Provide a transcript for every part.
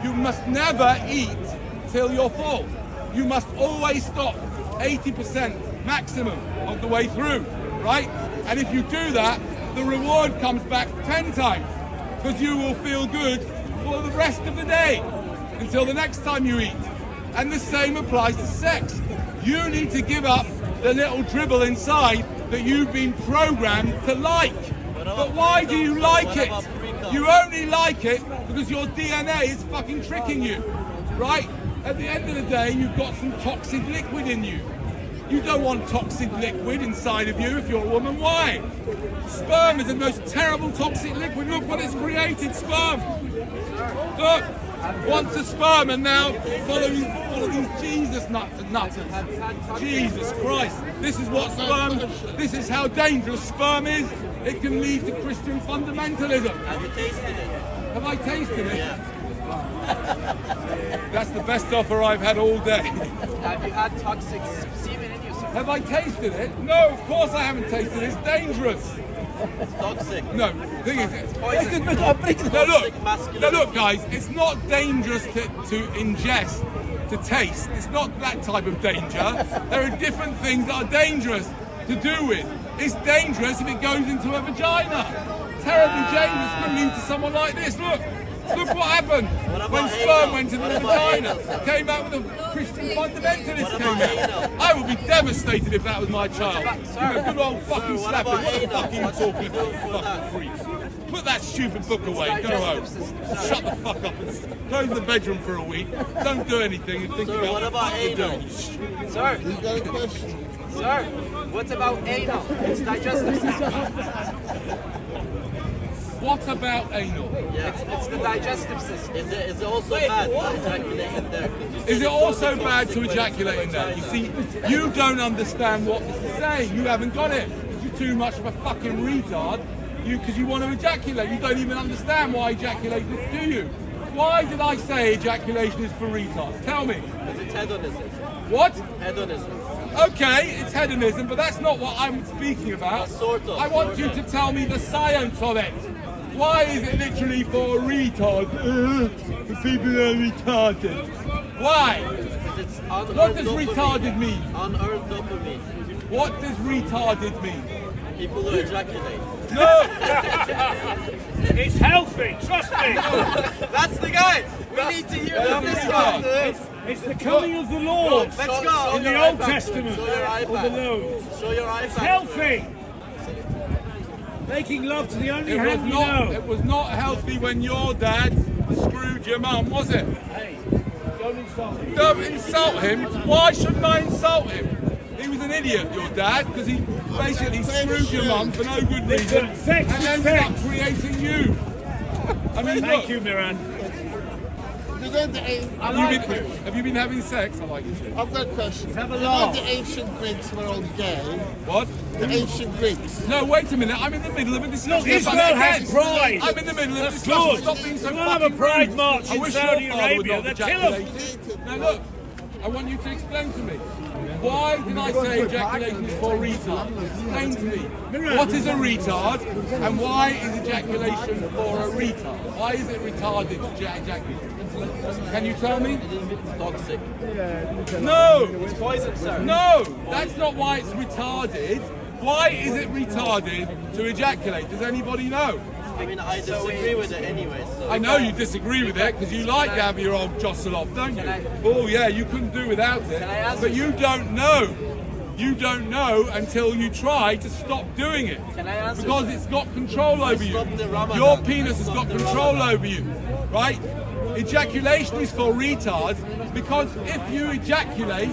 You must never eat till you're full. You must always stop 80% maximum of the way through, right? And if you do that, the reward comes back 10 times because you will feel good for the rest of the day until the next time you eat. And the same applies to sex. You need to give up the little dribble inside that you've been programmed to like. But why do you like it? You only like it because your DNA is fucking tricking you, right? At the end of the day, you've got some toxic liquid in you. You don't want toxic liquid inside of you if you're a woman. Why? Sperm is the most terrible toxic liquid. Look what it's created, sperm. Look, once a sperm and now follow these Jesus nuts and nutters. Jesus Christ. This is what sperm, this is how dangerous sperm is. It can lead to Christian fundamentalism. Have you tasted it? Have I tasted it? Yeah. That's the best offer I've had all day. Have you had toxic semen in you, sir? Have I tasted it? No, of course I haven't tasted it. It's dangerous. It's toxic. No, the thing is, Poison. now look, guys, it's not dangerous to ingest, to taste. It's not that type of danger. There are different things that are dangerous to do with. It's dangerous if it goes into a vagina. Terribly dangerous to lead to someone like this. Look what happened when sperm went into the vagina. Came out with a Christian fundamentalist came out. I would be devastated if that was my child. A good old fucking slapping. What the fuck are you talking about, you fucking freaks? Put that stupid book away, go home. Shut the fuck up and go to the bedroom for a week. Don't do anything and think about what the fuck you're doing. Sir, You got a question? sir, what about anal? It's digestive system. What about anal? It's the digestive system. Is it also bad to ejaculate in there? Is it also bad to ejaculate in there? You see, you don't understand what this is saying. You haven't got it. You're too much of a fucking retard. Because you want to ejaculate. You don't even understand why ejaculation is, do you? Why did I say ejaculation is for retards? Tell me. Because it's hedonism. What? Hedonism. Okay, it's hedonism, but that's not what I'm speaking about. Sort of, I want sort you of. to tell me the science of it. Why is it literally for retards? For people that are retarded. Why? Because it's What does retarded mean? Unearned dopamine. What does retarded mean? People who ejaculate. No! It's healthy, trust me. That's the guy. We need to hear from this guy. It's the coming of the Lord Let's go. in the Old Testament. Show your Or the iPad. Lord. Show your iPad. It's healthy. Making love to the only hand you know. It was not healthy when your dad screwed your mum, was it? Hey, don't insult me. Don't insult him. Why shouldn't I insult him? He was an idiot, your dad, because he basically screwed your mum for no good reason Sex and is ended up sex. creating you. I mean, Thank look, you, Miran. You know the have you been having sex? I like you too. I've got a question. Have a You know laugh. the ancient Greeks were all gay? What? The ancient Greeks. No, wait a minute. I'm in the middle of a discussion. Look, Israel about has gays. pride. I'm in the middle of a That's discussion. good. Stop being so We'll have a fucking pride rude. march I in wish Saudi your father would Arabia. not They're killing ejaculate. Now look, I want you to explain to me. Why did I say ejaculation is for retards? Explain to me. What is a retard and why is ejaculation for a retard? Why is it retarded to ejaculate? Can you tell me? It's toxic. No! It's poison, sir. No! That's not why it's retarded. Why is it retarded to ejaculate? Does anybody know? I mean, I disagree with it anyway. So. I know you disagree with it because you like to have your old jostle off, don't you? Oh yeah, you couldn't do without it. I ask But you you don't know. You don't know until you try to stop doing it. Can I answer? Because it's got control over you. stopped the Ramadan. Your penis has I got stopped the control Ramadan. over you, right? Ejaculation is for retards because if you ejaculate,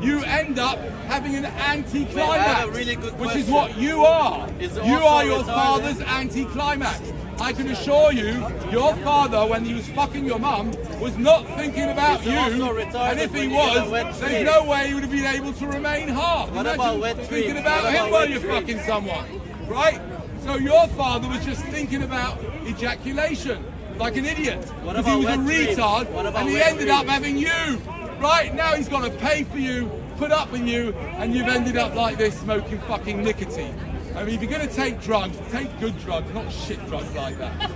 you end up having an Wait, I anticlimax, have a really good which is question. what you are. Is it You also are your retarded? father's anticlimax. I can assure you, your father, when he was fucking your mum, was not thinking about Is you. it also retarded And if he when you get a was, wet there's dream? no way he would have been able to remain hard. What Imagine about wet thinking dreams? about What him about while wet you're dreams? fucking someone, right? So your father was just thinking about ejaculation, like an idiot, What because he was a about wet dreams? retard, What about and he wet ended up dreams? having you. Right now, he's got to pay for you, put up with you, and you've ended up like this, smoking fucking nicotine. I mean, if you're going to take drugs, take good drugs, not shit drugs like that.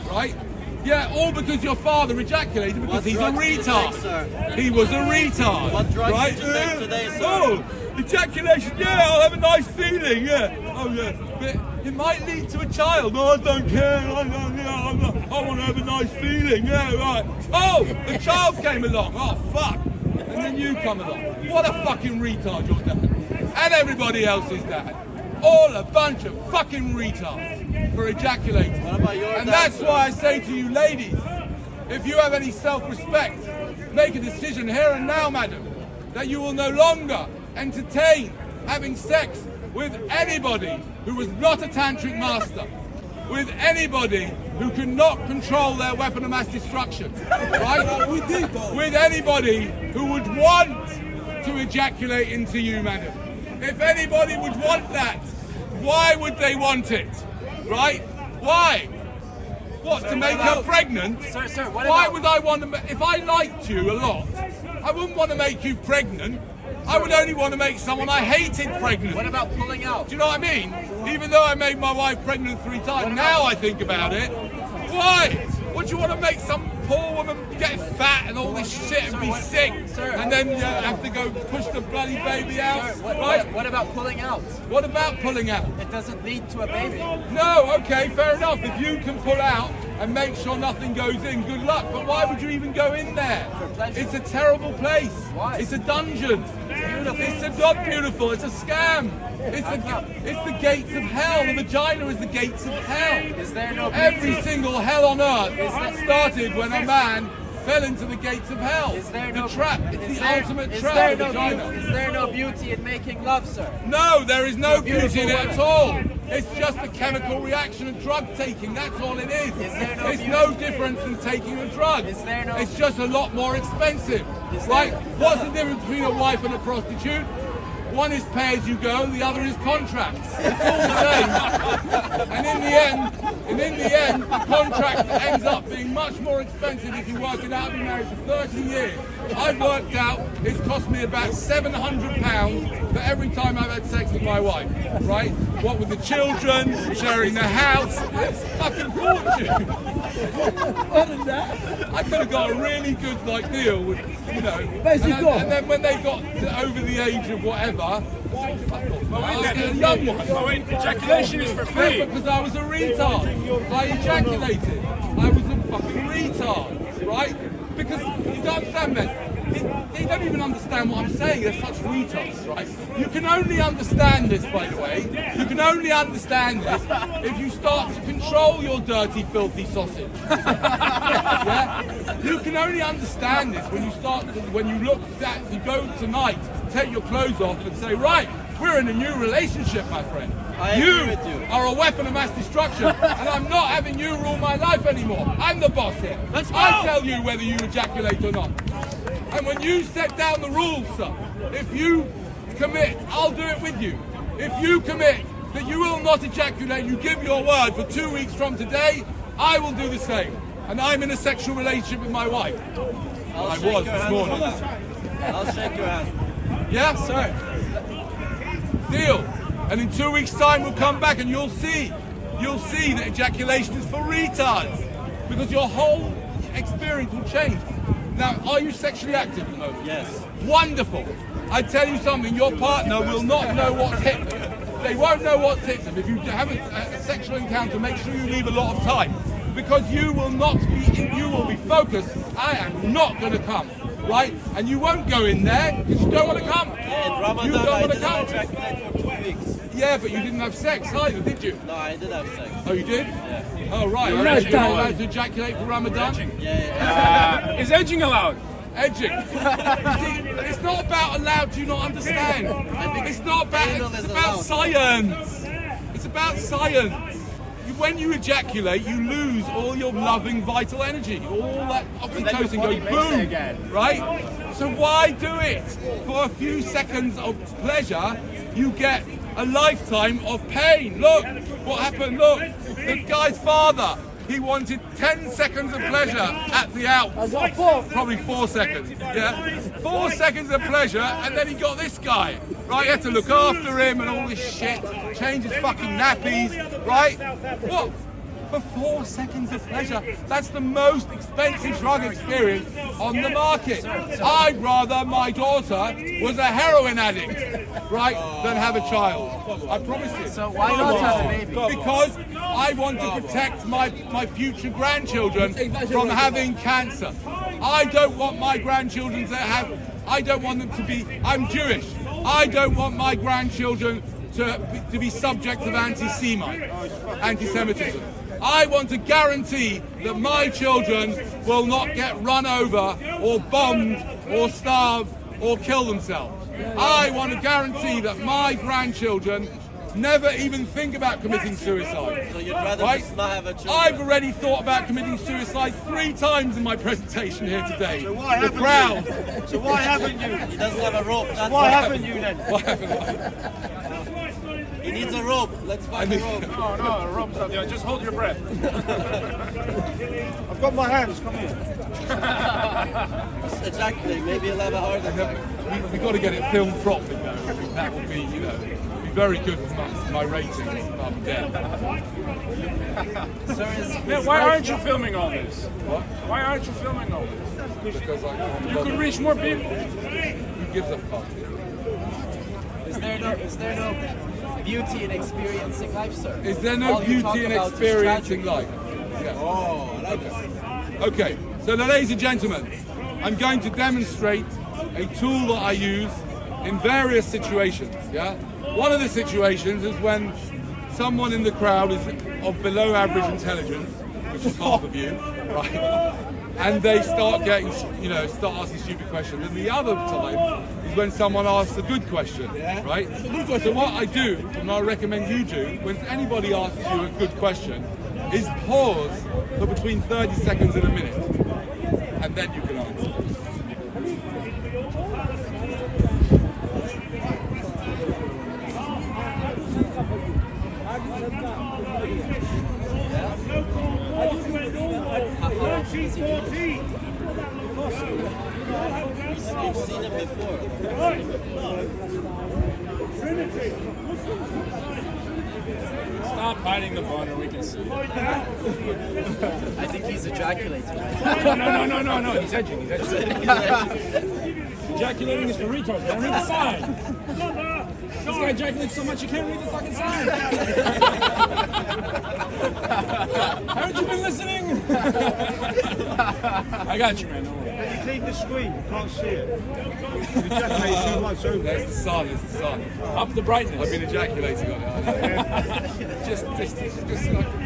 Right? Yeah, all because your father ejaculated because What he's a drugs do you retard. take, sir? He was a retard. What drugs right? did you take today, sir? Oh, ejaculation, yeah, I'll have a nice feeling, yeah. Oh, yeah. But it might lead to a child. No, I don't care. I want to have a nice feeling, yeah, right. Oh, the child came along. Oh, fuck. And then you come along. What a fucking retard your dad. And everybody else's dad. All a bunch of fucking retards for ejaculating. What about your And dad, that's sir? why I say to you ladies, if you have any self-respect, make a decision here and now, madam, that you will no longer entertain having sex with anybody who is not a tantric master, with anybody who cannot control their weapon of mass destruction, right? With anybody who would want to ejaculate into you, madam. If anybody would want that, why would they want it? Right? Why? What, to make her pregnant? Sir, what Why about- would I want to, if I liked you a lot, I wouldn't want to make you pregnant. I would only want to make someone I hated pregnant. What about pulling out? Do you know what I mean? Even though I made my wife pregnant 3 times, now I think about it. Why? Would you want to make some poor woman get fat and all this shit and be sick, and then have to go push the bloody baby out? Sir, Right? what about pulling out? What about pulling out? It doesn't lead to a baby. No, okay, fair enough. If you can pull out and make sure nothing goes in, good luck. But why would you even go in there? pleasure. It's a terrible place. Why? It's a dungeon. It's not beautiful. It's a scam. It's the gates of hell. The vagina is the gates of hell. Is there no beauty? Every single hell on earth started when a man fell into the gates of hell. Is there the no trap? It's is the there- ultimate is trap. there The no vagina. beauty- Is there no beauty in making love, sir? No, there is no beauty beautiful in it women. at all. It's just a chemical reaction of drug taking. That's all it is. there no It's beauty? no different than taking a drug. Is there no- It's just a lot more expensive. Is Right? there- What's the difference between a wife and a prostitute? One is pay as you go, the other is contract. It's all the same. And in the end, the contract ends up being much more expensive if you work it out. I've been married for 30 years. I've worked out it's cost me about £700 for every time I've had sex with my wife. Right? What with the children, sharing the house, fucking fortune. I could have got a really good deal with, and then when they got over the age of whatever, I was a young one. Ejaculation is for free. Because I was a retard. I ejaculated. I was a fucking retard, right? Because you don't understand, man. They don't even understand what I'm saying. They're such retards, right? You can only understand this, by the way. You can only understand this if you start to control your dirty, filthy sausage. Yeah? You can only understand this when you look at, you go tonight, take your clothes off and say, right, we're in a new relationship, my friend. I agree with you. Are a weapon of mass destruction, and I'm not having you rule my life anymore. I'm the boss here. I tell you whether you ejaculate or not. And when you set down the rules, sir, if you commit, I'll do it with you. If you commit that you will not ejaculate, you give your word for 2 weeks from today, I will do the same. And I'm in a sexual relationship with my wife. I shake was your this hand. morning. I'll shake your hand. Yeah, sir. Deal. And in 2 weeks' time, we'll come back and you'll see that ejaculation is for retards. Because your whole experience will change. Now, are you sexually active at the moment? Yes. Wonderful. I tell you something, your partner will not know what's hit them. They won't know what's hit them. If you have a sexual encounter, make sure you leave a lot of time. Because you will be focused, I am not going to come. Right? And you won't go in there because you don't want to come. In You Ramadan, don't I want to didn't come. ejaculate for 2 weeks. Yeah, but you didn't have sex either, did you? No, I did have sex. Oh, you did? Yeah. Oh, right. Are you not allowed to ejaculate for Ramadan? Yeah. Is edging allowed? Edging. You see, it's not about allowed, do you not understand? It's not about, anal it's is about allowed. science. It's about science. When you ejaculate, you lose all your loving, vital energy. All that oxytocin goes boom, right? So why do it? For a few seconds of pleasure, you get a lifetime of pain. Look what happened. Look, the guy's father. He wanted 10 seconds of pleasure at the out. Probably 4 seconds. Yeah, 4 seconds of pleasure, and then he got this guy. Right, he had to look after him and all this shit. Change his fucking nappies. Right? What? for 4 seconds of pleasure. That's the most expensive drug experience on the market. I'd rather my daughter was a heroin addict, right, than have a child. I promise you. So why not have a baby? Because I want to protect my future grandchildren from having cancer. I don't want my grandchildren to have, I don't want them to be, I'm Jewish. I don't want my grandchildren to be subject of anti-Semitism. I want to guarantee that my children will not get run over or bombed or starve or kill themselves. I want to guarantee that my grandchildren never even think about committing suicide. So you'd rather Right? just not have a child? I've already thought about committing suicide 3 times in my presentation here today. So why The haven't crowd. you? So why haven't you? He doesn't have a rope. That's Why haven't you then? Why haven't I? He needs a rope. Let's find a rope. No, no, the rope's up there. Just hold your breath. I've got my hands. Come here. Just ejaculate. Maybe he'll have a heart attack. We've got to get it filmed properly though. I think that would be, be very good for my ratings if I'm dead. Sir, Man, why aren't you filming all this? What? Why aren't you filming all this? Because You could reach more people. who gives a fuck? Is there no beauty in experiencing life, sir? Is there no All you talk beauty in about is experiencing tragedy. life? Yeah. Okay, so now, ladies and gentlemen, I'm going to demonstrate a tool that I use in various situations, yeah? One of the situations is when someone in the crowd is of below average intelligence, which is half of you, right? And they start getting, start asking stupid questions. And the other time is when someone asks a good question, right? So what I do, and I recommend you do, when anybody asks you a good question, is pause for between 30 seconds and a minute, and then you can answer. You've seen him before. Stop hiding the bun or we can see it. I think he's ejaculating right now. No. He's edging. Ejaculating is for retards. Don't read the sign. This guy ejaculates so much you can't read the fucking sign. Haven't you been listening? I got you, man. Don't worry. Can you clean the screen? You can't see it. You ejaculate too much over There's the sun, it's the sun. Up the brightness. I've been ejaculating on it. just like...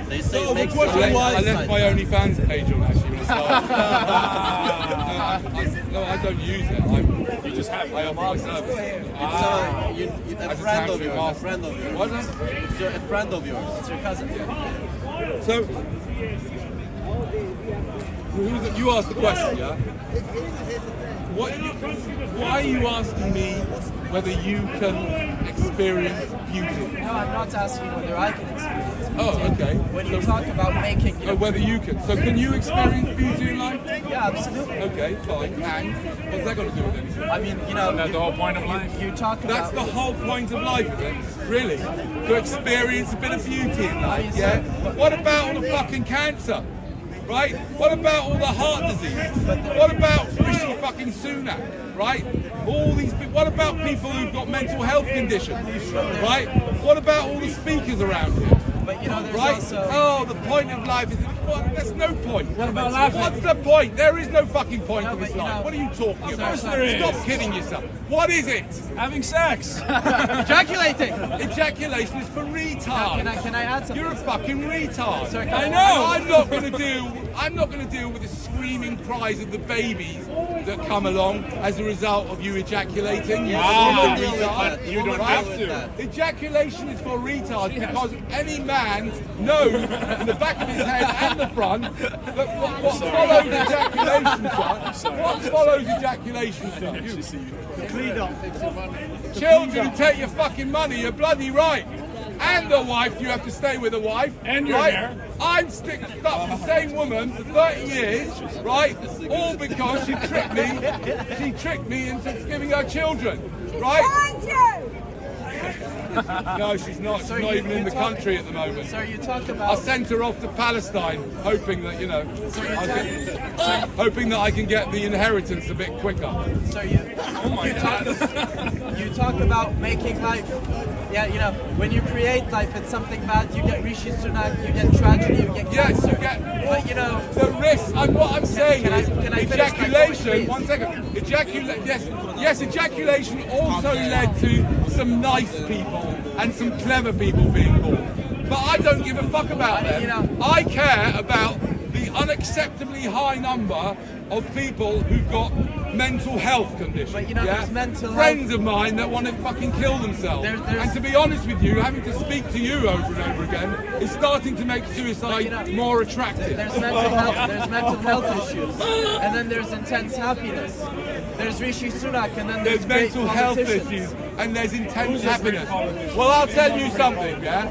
They say it makes I left my OnlyFans page on actually when I started. No, I don't use it. You just have I offer my service. It's a friend of yours. A friend of yours. What? It's a friend of yours. It's your cousin. So, you asked the question, yeah? Why are you asking me whether you can experience beauty? No, I'm not asking whether I can experience beauty. Oh, okay. When you talk about making, Whether you can. So can you experience beauty in life? yeah, absolutely. Okay, fine. And what's that got to do with anything? I mean, That's the whole point of life. you talk That's about. the whole point of life, is it? Really? To experience a bit of beauty in life, yeah? What about all the fucking cancer? Right? What about all the heart disease? What about Rishi fucking Sunak? Right? All these. What about people who've got mental health conditions? Right? What about all the speakers around here? But there's Right? also. Oh, the point of life is. There's no point. What about laughing? What's the point? There is no fucking point No, to this but, life. What are you talking about? course there is. Stop kidding yourself. What is it? Having sex. Ejaculating! Ejaculation is for retards. Can I add something? You're a fucking retard. Sorry, I know. I'm not going to deal with the screaming cries of the babies that come along as a result of you ejaculating. You Ah, stupid retard. You don't Right? have to. Ejaculation is for retards because any man knows in the back of his head and the front that what follows ejaculation, son. What follows ejaculation, son? You. Clean up. Children who take your fucking money, you're bloody right. And a wife, you have to stay with a wife. And your right? hair. I'm stuck with the same woman for 30 years, right? All because she tricked me into giving her children, right? No, she's not. She's Sir, not you- even you in the talk- country at the moment. Sir, you talked I about. sent her off to Palestine, hoping that So you hoping that I can get the inheritance a bit quicker. So you talk about making life. Yeah, you know, when you create life, it's something bad. You get Rishi Sunak, you get tragedy, you get Yes, cancer. you get But you know, the risk. And what I'm saying can I- is can I finish my point, ejaculation. please? One second. Yes. Ejaculation also led to some nice people and some clever people being born. But I don't give a fuck about them. You know- I care about the unacceptably high number of people who've got mental health conditions. But, you know, there's mental friends of mine that want to fucking kill themselves. There's- And to be honest with you, having to speak to you over and over again is starting to make suicide you know, more attractive. there's mental health issues, and then there's intense happiness. There's Rishi Sunak, and then There's great mental health politicians. issues and there's intense happiness. Well, I'll tell you something, yeah?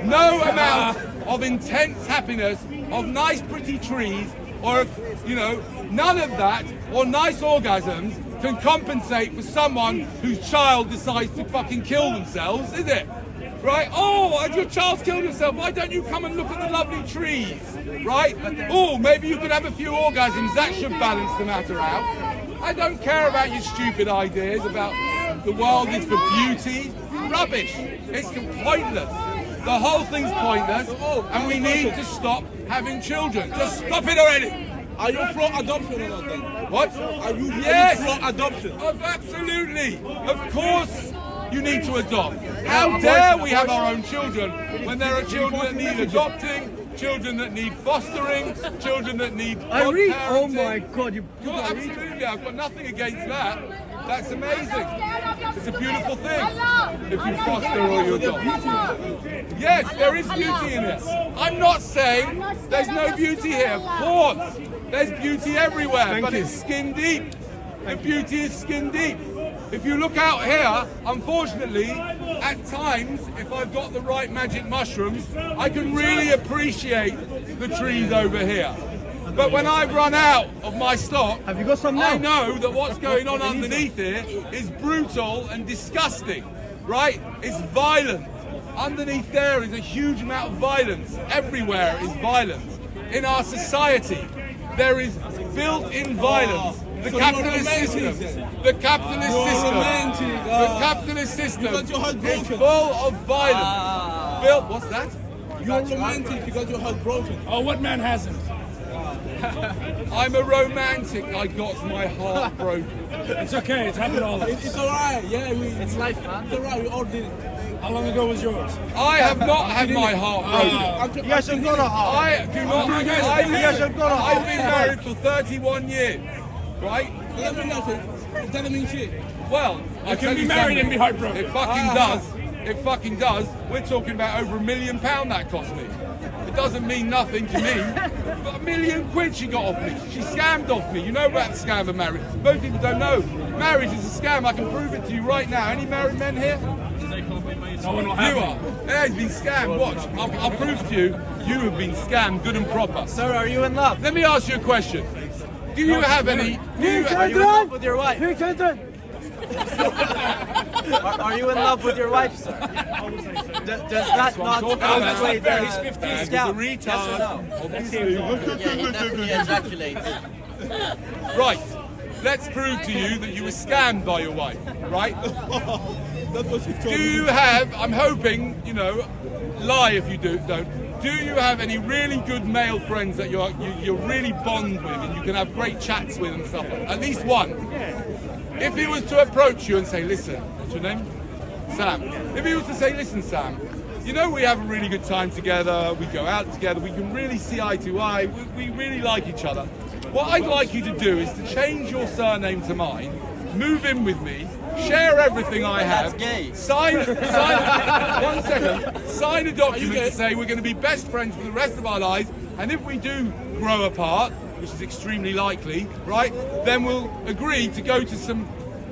No amount of intense happiness, of nice pretty trees, or of, you know, none of that, or nice orgasms can compensate for someone whose child decides to fucking kill themselves, is it? Right? Oh, and your child's killed himself. Why don't you come and look at the lovely trees? Right? Oh, maybe you could have a few orgasms. That should balance the matter out. I don't care about your stupid ideas about the world is for beauty. Rubbish. It's pointless. The whole thing's pointless, and we need to stop having children. Just stop it already. Are you pro adoption or not then? What? Are you Yes. pro adoption? Oh, absolutely. Of course you need to adopt. How dare we have our own children when there are children that need adopting, children that need fostering, children that need Oh godparenting. my God! You Absolutely, I've got nothing against that. That's amazing. It's a beautiful thing if you foster or you adopt. Yes, there is beauty in it. I'm not saying there's no beauty here. Of course, there's beauty everywhere, but it's skin deep. The beauty is skin deep. If you look out here, unfortunately, at times, if I've got the right magic mushrooms, I can really appreciate the trees over here. But when I run out of my stock, Have you got some now? I know that what's going on underneath here is brutal and disgusting, right? It's violent. Underneath there is a huge amount of violence. Everywhere is violence. In our society, there is built-in violence. The So capitalist you're romantic system. then? The capitalist You're system. romantic, The capitalist system Because you're is heartbroken. full of violence. Bill, what's that? You're romantic because your heart broken. Oh, what man hasn't? I'm a romantic. I got my heart broken. It's okay. It's happened to all of us. It's alright, yeah, It's life, man. it's alright, we all did it. How long ago was yours? I have not had my heart broken. You guys have got a heart. I do not. You guys have got a I've been married for 31 years, right? Doesn't mean nothing. It doesn't mean shit. Well, I can be married and be heartbroken. It fucking does. It fucking does. We're talking about over £1 million that cost me. It doesn't mean nothing to me. But £1 million she got off me. She scammed off me. You know about the scam of marriage. Most people don't know. Marriage is a scam. I can prove it to you right now. Any married men here? No one will You have are. Yeah, he's been scammed. Watch. I'll prove to you. You have been scammed, good and proper. Sir, are you in love? Let me ask you a question. Do you have any? Are you in love with your wife? Here, children. Are you in love with your wife, sir? Does that not talking about. outweigh Fair, he's 15. the He's a scout? retard. Yes or no? Obviously. Yeah, he definitely ejaculates. Right. Let's prove to you that you were scammed by your wife. Right? That's what she told Do me. you have? I'm hoping. You know, lie if you don't. Do you have any really good male friends that you really bond with and you can have great chats with and stuff? At least one. If he was to approach you and say, "Listen, what's your name?" Sam. If he was to say, "Listen, Sam, you know we have a really good time together. We go out together. We can really see eye to eye. We really like each other. What I'd like you to do is to change your surname to mine, move in with me, share everything I have. That's gay. Sign 1 second. Sign a document to say we're going to be best friends for the rest of our lives, and if we do grow apart, which is extremely likely, right, then we'll agree to go to some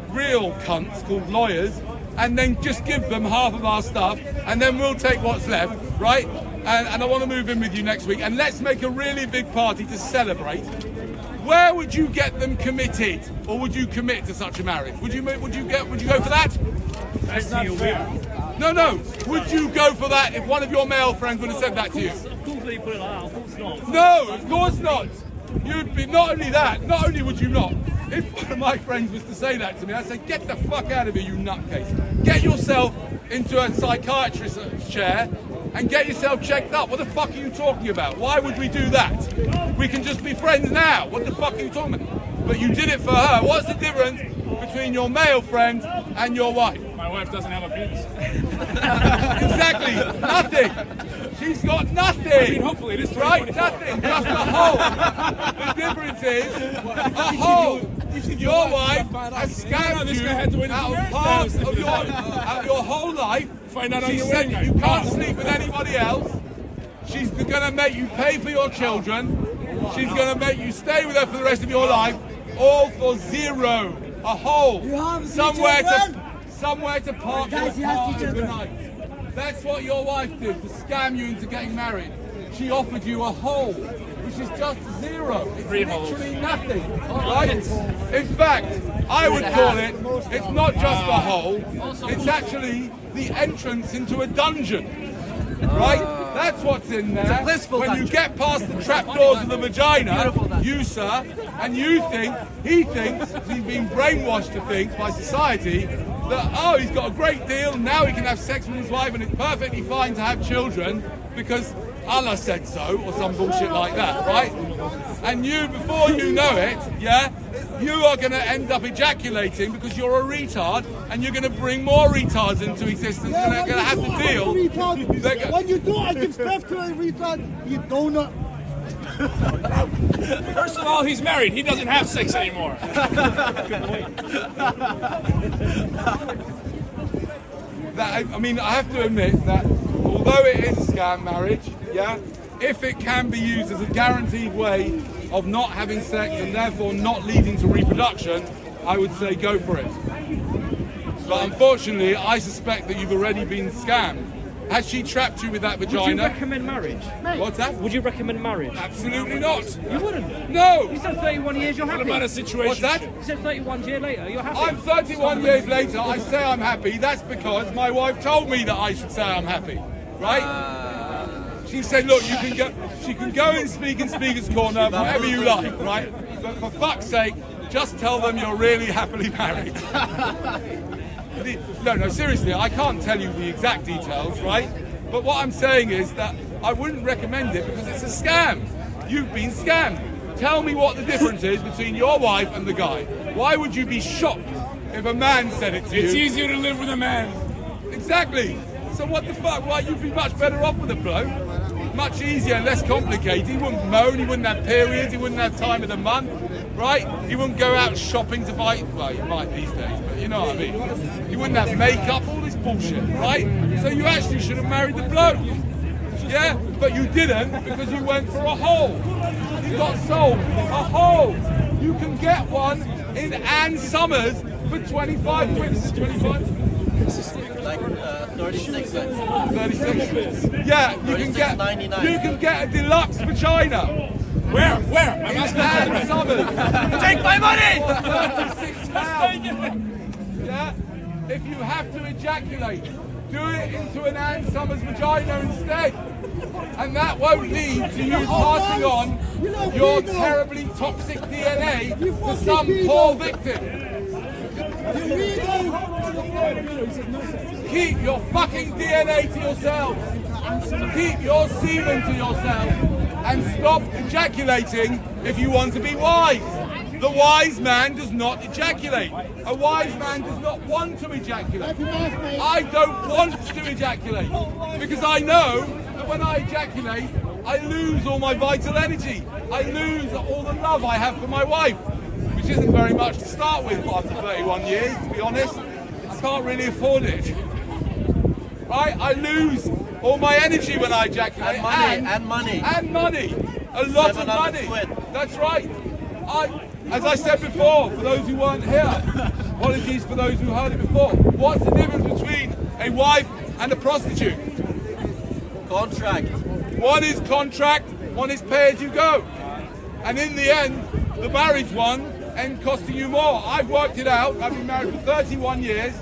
real cunts called lawyers and then just give them half of our stuff and then we'll take what's left, right? And I want to move in with you next week and let's make a really big party to celebrate. Where would you get them committed, or would you commit to such a marriage? Would you go for that? That's not fair. No. Would you go for that if one of your male friends would have said that to you? Of course they put it like that. Of course not. No, of course not. You'd be, not only that, not only would you not, if one of my friends was to say that to me, I'd say, get the fuck out of here, you nutcase. Get yourself into a psychiatrist's chair and get yourself checked up. What the fuck are you talking about? Why would we do that? We can just be friends now. What the fuck are you talking about? But you did it for her. What's the difference between your male friend and your wife? My wife doesn't have a penis. Exactly, nothing. She's got nothing. I mean, hopefully this right, nothing, just a hole. The difference is a hole. Your wife has scammed you out of part of your whole life. Find out on She your said wedding that you night. can't sleep with anybody else. She's going to make you pay for your children. She's going to make you stay with her for the rest of your life, all for zero. A hole. Somewhere to park your car overnight. That's what your wife did to scam you into getting married. She offered you a hole, which is just zero. It's literally nothing. Right? In fact, I would call it, it's not just a hole, it's actually the entrance into a dungeon. Right? That's what's in there. When you get past the trapdoors of the vagina, you, sir, and you think, he thinks, he's been brainwashed to think by society that, oh, he's got a great deal, now he can have sex with his wife and it's perfectly fine to have children because Allah said so, or some bullshit like that, right? And you, before you know it, yeah, you are going to end up ejaculating because you're a retard and you're going to bring more retards into existence and they're going to have to deal. When you do, I give birth to a retard, you do not. First of all, he's married. He doesn't have sex anymore. I mean, I have to admit that although it is a scam marriage, yeah, if it can be used as a guaranteed way of not having sex and therefore not leading to reproduction, I would say go for it. But unfortunately, I suspect that you've already been scammed. Has she trapped you with that vagina? Would you recommend marriage? What's that? Would you recommend marriage? Absolutely not. You wouldn't? No. You said 31 years, you're happy. What about a situation? What's that? You said 31 years later, you're happy. I'm 31 years later, I say I'm happy. That's because my wife told me that I should say I'm happy, right? She said, look, you can go. She can go and speak in speaker's corner, whatever you like, right? But for fuck's sake, just tell them you're really happily married. No, seriously, I can't tell you the exact details, right? But what I'm saying is that I wouldn't recommend it because it's a scam. You've been scammed. Tell me what the difference is between your wife and the guy. Why would you be shocked if a man said it to you? It's easier to live with a man. Exactly. So what the fuck? Why, you'd be much better off with a bloke. Much easier, less complicated. He wouldn't moan, he wouldn't have periods, he wouldn't have time of the month, right? He wouldn't go out shopping to buy, well, he might these days, but you know what I mean. He wouldn't have makeup, all this bullshit, right? So you actually should have married the bloke. Yeah? But you didn't because you went for a hole. You got sold a hole. You can get one in Ann Summers for 25 quid. Is it 25? Like 36. 36. Yeah, you can get a deluxe vagina. Where? I'm asking Ann Summers. Take my money! £36. Yeah? If you have to ejaculate, do it into an Ann Summers vagina instead. And that won't lead to you passing on your terribly toxic DNA to some poor victim. Keep your fucking DNA to yourself. Keep your semen to yourself. And stop ejaculating if you want to be wise. The wise man does not ejaculate. A wise man does not want to ejaculate. I don't want to ejaculate because I know that when I ejaculate, I lose all my vital energy. I lose all the love I have for my wife, which isn't very much to start with after 31 years, to be honest. I can't really afford it. Right? I lose all my energy when I ejaculate. And money. And money. A lot of 700 money. quid. That's right. As I said before, for those who weren't here, apologies for those who heard it before, what's the difference between a wife and a prostitute? Contract. One is contract, one is pay as you go. And in the end, the marriage one ends costing you more. I've worked it out. I've been married for 31 years.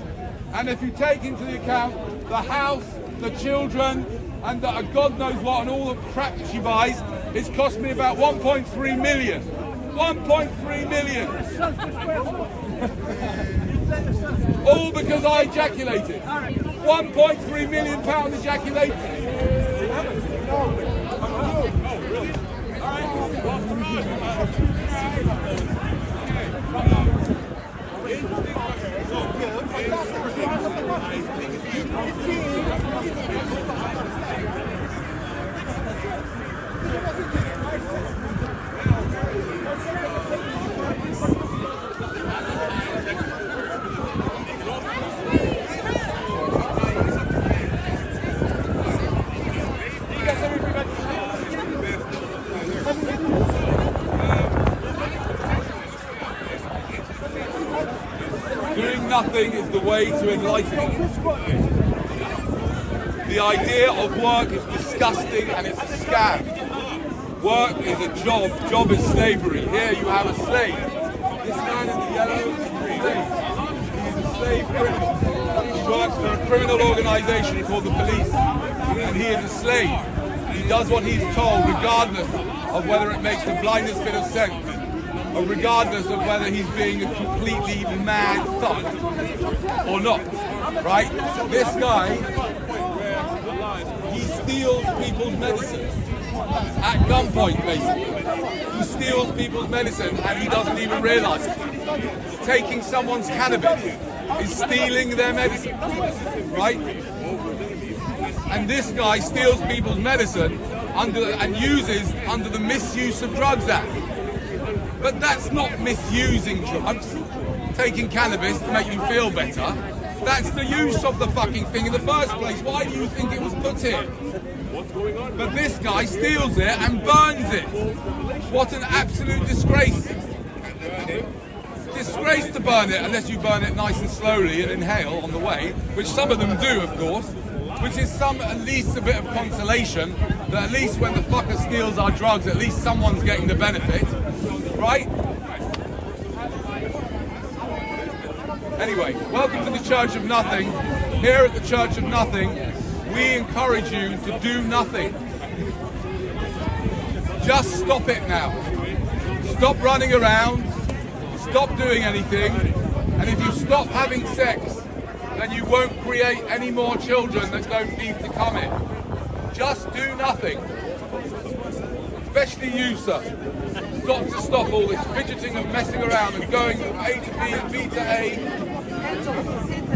And if you take into account the house, the children, and God knows what, and all the crap that she buys, it's cost me about 1.3 million. 1.3 million. All because I ejaculated. 1.3 million pound ejaculation. Doing nothing is the way to enlightenment. The idea of work is disgusting and it's a scam. Work is a job. Job is slavery. Here you have a slave. This man in the yellow is a slave. He's a slave criminal. He works for a criminal organisation called the police. And he is a slave. He does what he's told regardless of whether it makes the blindest bit of sense. Or regardless of whether he's being a completely mad thug or not, right? This guy, he steals people's medicine at gunpoint, basically. He steals people's medicine and he doesn't even realise it. Taking someone's cannabis is stealing their medicine, right? And this guy steals people's medicine and uses under the Misuse of Drugs Act. But that's not misusing drugs, taking cannabis to make you feel better. That's the use of the fucking thing in the first place. Why do you think it was put here? But this guy steals it and burns it. What an absolute disgrace. Disgrace to burn it, unless you burn it nice and slowly and inhale on the way, which some of them do, of course, which is at least a bit of consolation, that at least when the fucker steals our drugs, at least someone's getting the benefit. Right? Anyway, welcome to the Church of Nothing. Here at the Church of Nothing, we encourage you to do nothing. Just stop it now. Stop running around. Stop doing anything. And if you stop having sex, then you won't create any more children that don't need to come in. Just do nothing. Especially you, sir. Got to stop all this fidgeting and messing around and going from A to B and B to A.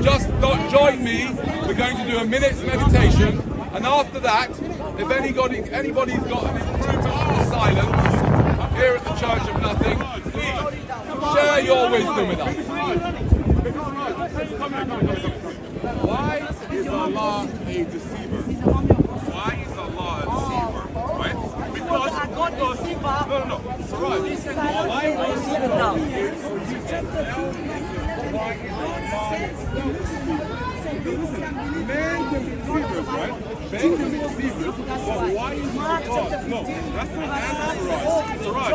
Just join me. We're going to do a minute's meditation, and after that, if anybody's got an improvement on the silence here at the Church of Nothing, please share your wisdom with us. Why is Allah a deceiver? Why is Allah a deceiver? Right? Because no. Saraj, why was man can be deceivers, right? Men can be deceivers, but why is it God? No, that's not answer, Saraj.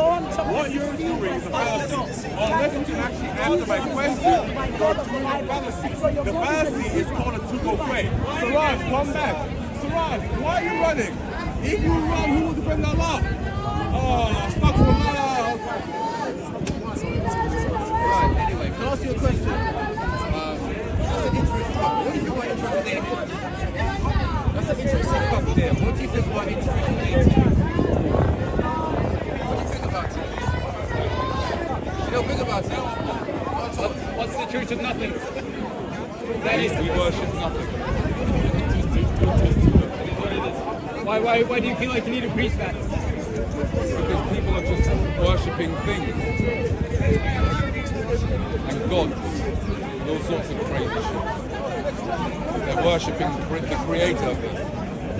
What you're doing is a fallacy. Unless you can actually answer my question, you're doing a fallacy. The fallacy is called a to-go play. Saraj, come back. Saraj, why are you running? If you run, who will defend Allah? Oh, stuck for Allah. Right, anyway, can I ask you a question? That's an interesting topic. What do you think about interest? That's an interesting topic there. What do you think about interest? What do you think about it? You don't think about it? What's the truth of nothing? We worship nothing. Why do you feel like you need to preach that? Because people are just worshipping things. And gods. And all sorts of crazy shit. They're worshipping the creator of this.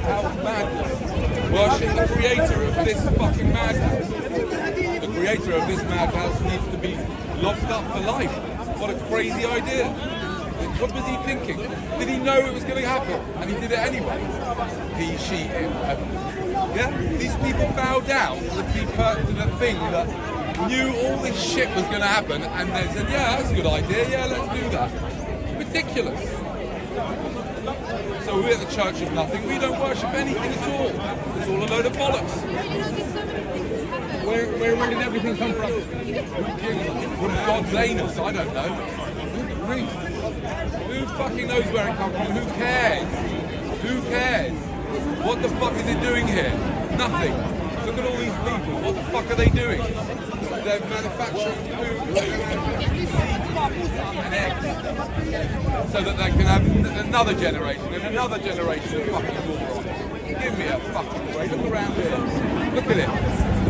How madness. Worship the creator of this fucking madhouse. The creator of this madhouse needs to be locked up for life. What a crazy idea. What was he thinking? Did he know it was going to happen? And he did it anyway. He, she, him, whatever. Yeah? These people bow down to the thing that knew all this shit was going to happen, and they said, yeah, that's a good idea, yeah, let's do that. Ridiculous. So we're the Church of Nothing. We don't worship anything at all. It's all a load of bollocks. Where did everything come from? From God's anus, I don't know. Who fucking knows where it comes from? Who cares? Who cares? What the fuck is it doing here? Nothing. Look at all these people. What the fuck are they doing? They're manufacturing food and eggs so that they can have another generation and another generation of fucking morons. Give me a fucking break. Look around here. Look at it.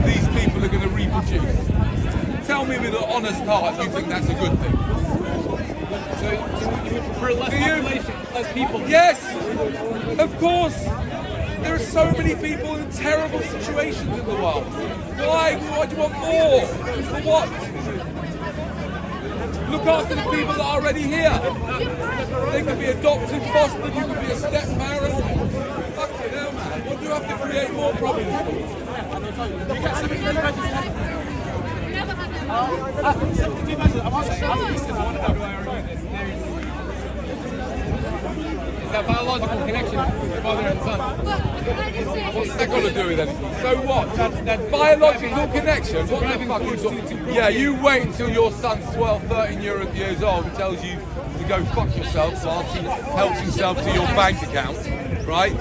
These people are going to reproduce. Tell me with an honest heart you think that's a good thing. So you would prefer less population, less people? Yes, of course. There are so many people in terrible situations in the world. Why? Why do you want more? For what? Look after the people that are already here. They could be adopted, fostered, you could be a step-parent. Fucking hell, man. What do you have to create more problems for? You get something from Is that biological connection, father and son? What's that got to do with anything? So what? That biological connection? What the fuck is it? Yeah, you wait until your son's 12, 13 years old and tells you to go fuck yourself whilst he helps himself to your bank account, right?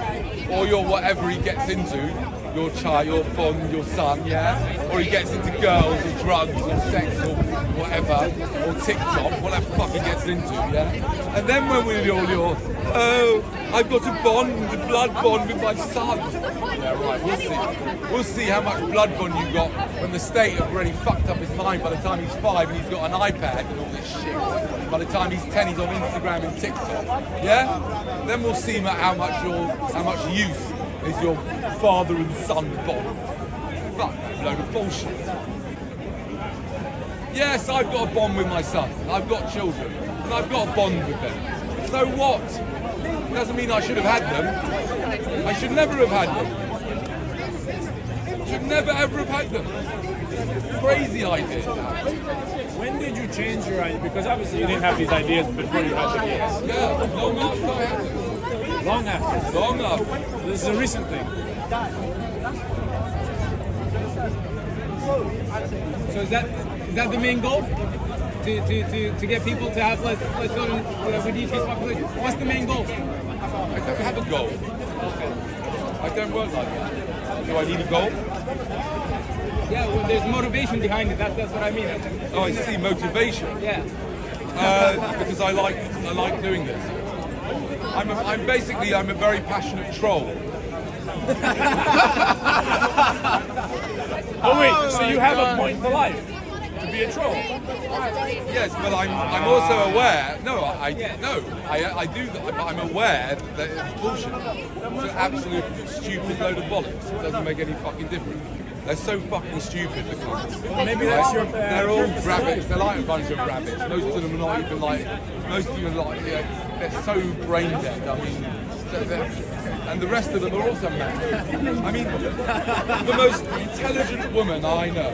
Or your whatever he gets into, your child, your bond, your son, yeah? Or he gets into girls or drugs or sex or whatever, or TikTok, whatever fuck he gets into, yeah? And then when we're all yours, oh, I've got a bond, a blood bond with my son. Yeah, right, we'll see. We'll see how much blood bond you got when the state have already fucked up his mind by the time he's 5 and he's got an iPad and all this shit. By the time he's 10, he's on Instagram and TikTok. Yeah? Then we'll see how much use is your father and son bond. Fuck, a load of bullshit. Yes, I've got a bond with my son. I've got children. And I've got a bond with them. So what? Doesn't mean I should have had them. I should never have had them. Should never ever have had them. Crazy idea. When did you change your idea? Because obviously you didn't have these ideas before you had the kids. Yeah, long after I had them. Long after. Long after. This is a recent thing. So is that the main goal? To get people to have less children with decreased population? What's the main goal? I don't have a goal. I don't work like that. Do I need a goal? Yeah, well, there's motivation behind it. That's what I mean. Oh, I see motivation. Yeah. Because I like doing this. I'm a very passionate troll. Oh wait, so you have a point for life to be a troll? Yes, but I'm also aware. I do. But I'm aware that it's bullshit. It's an absolute stupid load of bollocks. It doesn't make any fucking difference. They're so fucking stupid. The cunts. Well, maybe that's your. They're all rabbits. They're like a bunch of rabbits. Most of them are not even like. Most of them are like. They're so brain dead. I mean, and the rest of them are also mad. I mean, the most intelligent woman I know,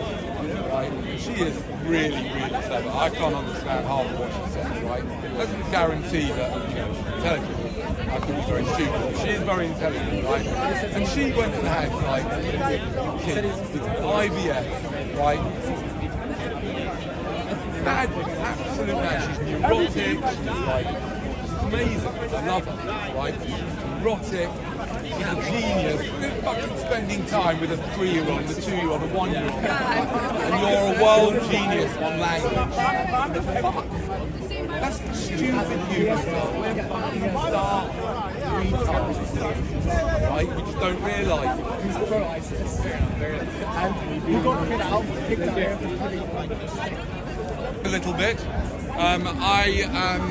right? She is really, really clever. I can't understand half of what she says, right? Doesn't guarantee that she's intelligent. I could be very stupid. She is very intelligent, right? And she went and had like kids with IVF, right? Mad, absolute mad. She's neurotic. She's like amazing. I love her, right? Neurotic. She's a genius. You're fucking spending time with a 3-year-old, a 2-year-old, a 1-year-old, and you're a world genius on language. Fuck. That's stupid humor. We're fucking stars. Right? We just don't realise it. A little bit. I am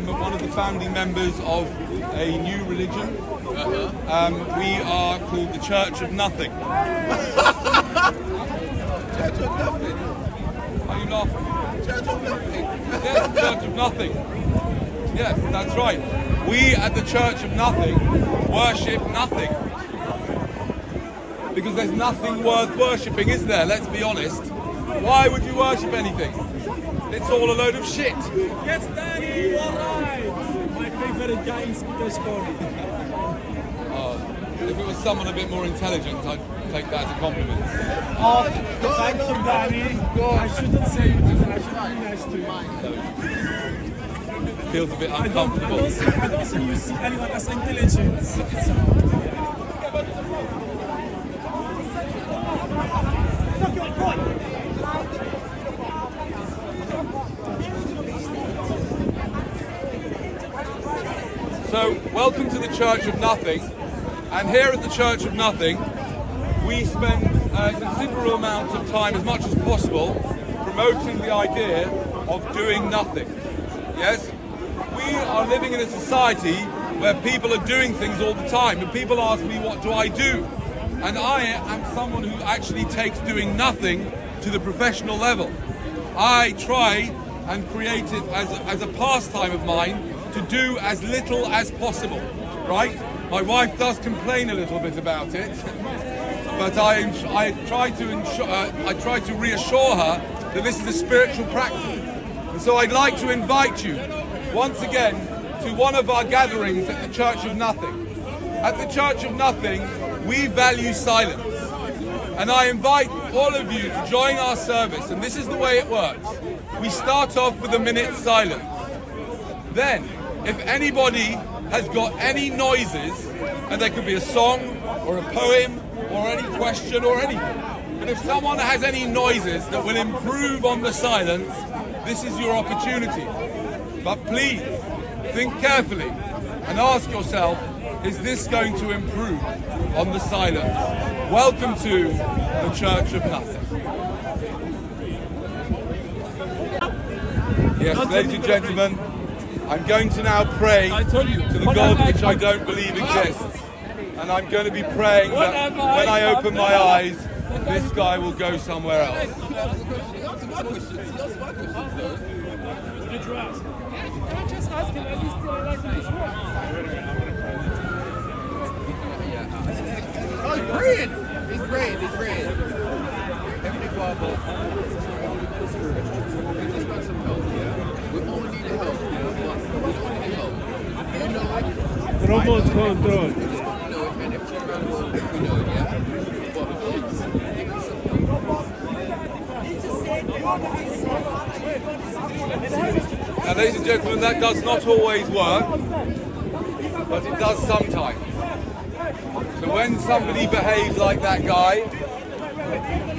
one of the founding members of a new religion. We are called the Church of Nothing. Church of Nothing? Are you laughing? Church of Nothing? Yes, Church of Nothing. Yes, that's right. We at the Church of Nothing worship nothing. Because there's nothing worth worshipping, is there? Let's be honest. Why would you worship anything? It's all a load of shit. Yes, Daddy, alright. favorite guy in speaker scoring? If it was someone a bit more intelligent, I'd take that as a compliment. Oh, thank you, Danny. I shouldn't say it. I should be nice to you. Feels a bit I don't uncomfortable. think you see anyone as intelligent. So, welcome to the Church of Nothing. And here at the Church of Nothing, we spend a considerable amount of time, as much as possible, promoting the idea of doing nothing. Yes? We are living in a society where people are doing things all the time, and people ask me, what do I do? And I am someone who actually takes doing nothing to the professional level. I try and create it as a pastime of mine to do as little as possible, right? My wife does complain a little bit about it, but I try to reassure her that this is a spiritual practice. And so I'd like to invite you once again to one of our gatherings at the Church of Nothing. At the Church of Nothing, we value silence. And I invite all of you to join our service, and this is the way it works. We start off with a minute's silence. Then, if anybody has got any noises, and there could be a song or a poem or any question or anything, but if someone has any noises that will improve on the silence, this is your opportunity. But please, think carefully and ask yourself, is this going to improve on the silence? Welcome to the Church of Nothing. Yes, ladies and gentlemen, I'm going to now pray to the God which I don't believe exists. And I'm going to be praying that when I open my eyes, this guy will go somewhere else. Did you ask? Can I just ask him, are you still alive in this world? Oh, he's praying. He's praying. He's praying. Heavenly Father, we just want some help, yeah? We all need help, yeah? We all need help. You know, Remote control. we just want to know it, and if you're around the world, we know it, yeah? But please, give us some help. Now, ladies and gentlemen, that does not always work, but it does sometimes. So when somebody behaves like that guy,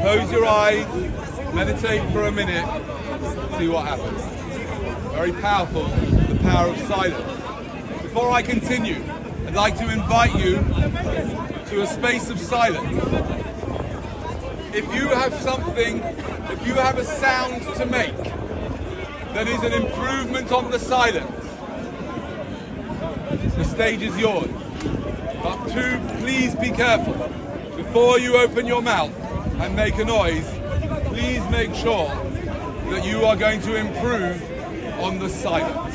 close your eyes, meditate for a minute, see what happens. Very powerful, the power of silence. Before I continue, I'd like to invite you to a space of silence. If you have something, if you have a sound to make that is an improvement on the silence, the stage is yours. But please be careful. Before you open your mouth and make a noise, please make sure that you are going to improve on the silence.